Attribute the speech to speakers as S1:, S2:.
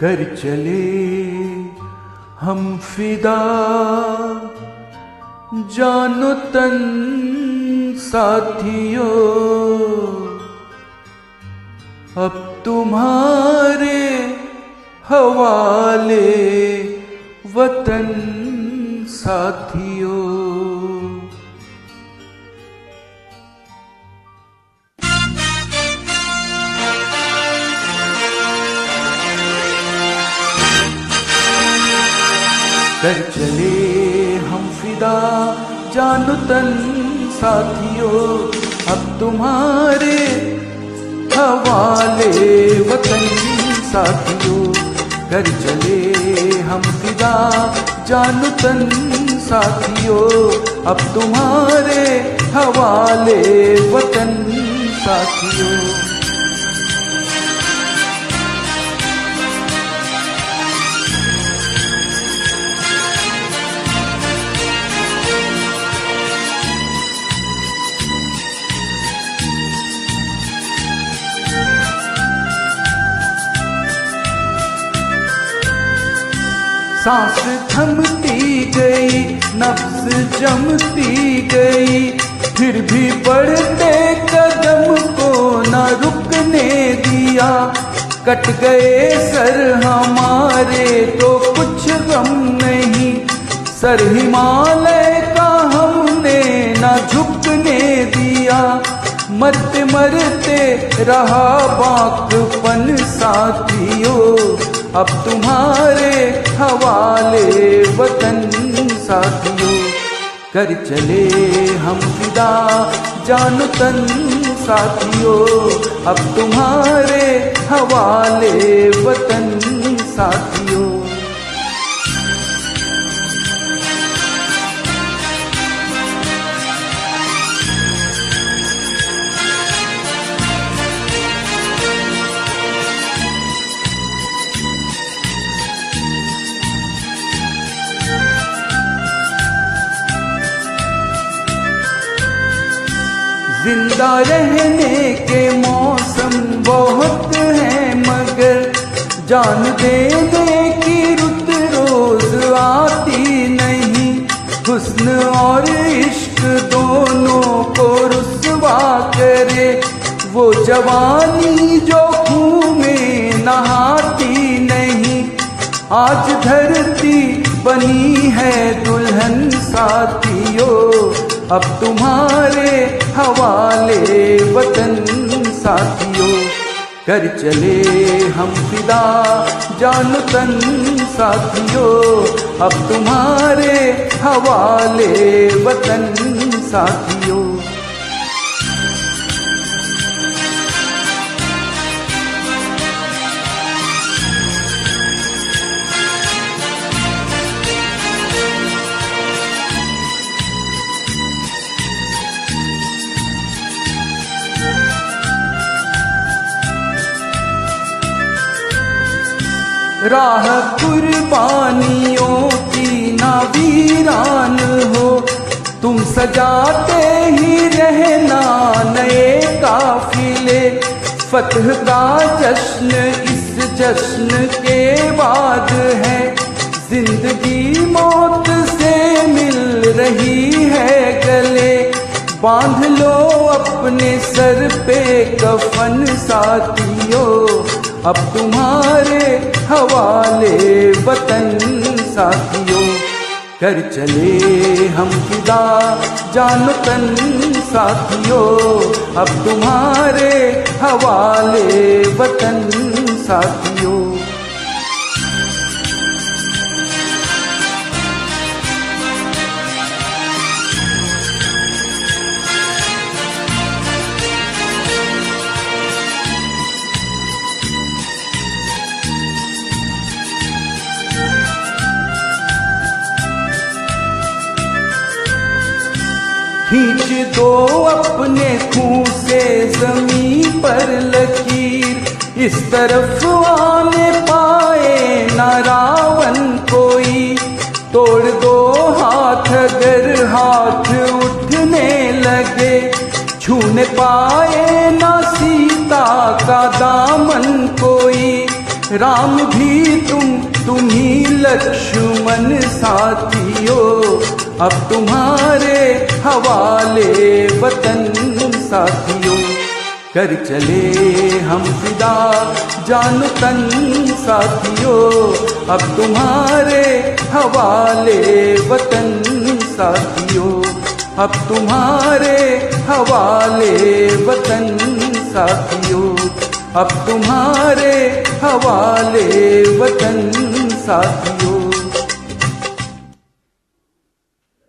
S1: कर चले हम फिदा जानो तन साथियों, अब तुम्हारे हवाले वतन साथियों। कर चले हम फिदा जानो तन साथियों, अब तुम्हारे हवाले वतन साथियों। कर चले हम फिदा जानो तन साथियों, अब तुम्हारे हवाले वतन साथियों। सांस थमती गई, नफ्स जमती गई, फिर भी बढ़ते कदम को न रुकने दिया। कट गए सर हमारे तो कुछ गम नहीं, सर हिमालय का हमने न झुकने दिया। मरते मरते रहा बाकपन साथियों, अब तुम्हारे हवाले वतन साथियों। कर चले हम फिदा जानो तन साथियों, अब तुम्हारे हवाले वतन साथियों। जिंदा रहने के मौसम बहुत हैं, मगर जान देने की रुत रोज आती नहीं। हुस्न और इश्क दोनों को रुसवा करे वो जवानी जो खून में नहाती नहीं। आज धरती बनी है दुल्हन साथियों, अब तुम्हारे हवाले वतन साथियों। कर चले हम फिदा जानो तन साथियों, अब तुम्हारे हवाले वतन साथियों। राह कुर्बानियों की ना वीरान हो, तुम सजाते ही रहना नए काफिले। फतह का जश्न इस जश्न के बाद है, जिंदगी मौत से मिल रही है गले। बांध लो अपने सर पे कफन साथियों, अब तुम्हारे हवाले वतन साथियों। कर चले हम फिदा जानो तन साथियों, अब तुम्हारे हवाले वतन साथियों। खींच दो अपने खून से जमीन पर लकीर, इस तरफ आने पाए ना रावण कोई। तोड़ दो हाथ अगर हाथ उठने लगे, छूने पाए ना सीता का दामन कोई। राम भी तुम ही लक्ष्मण साथियों, अब तुम्हारे हवाले वतन साथियों। कर चले हम फिदा जान तन साथियों, अब तुम्हारे हवाले वतन साथियों, अब तुम्हारे हवाले वतन साथियों, अब तुम्हारे हवाले वतन साथियों।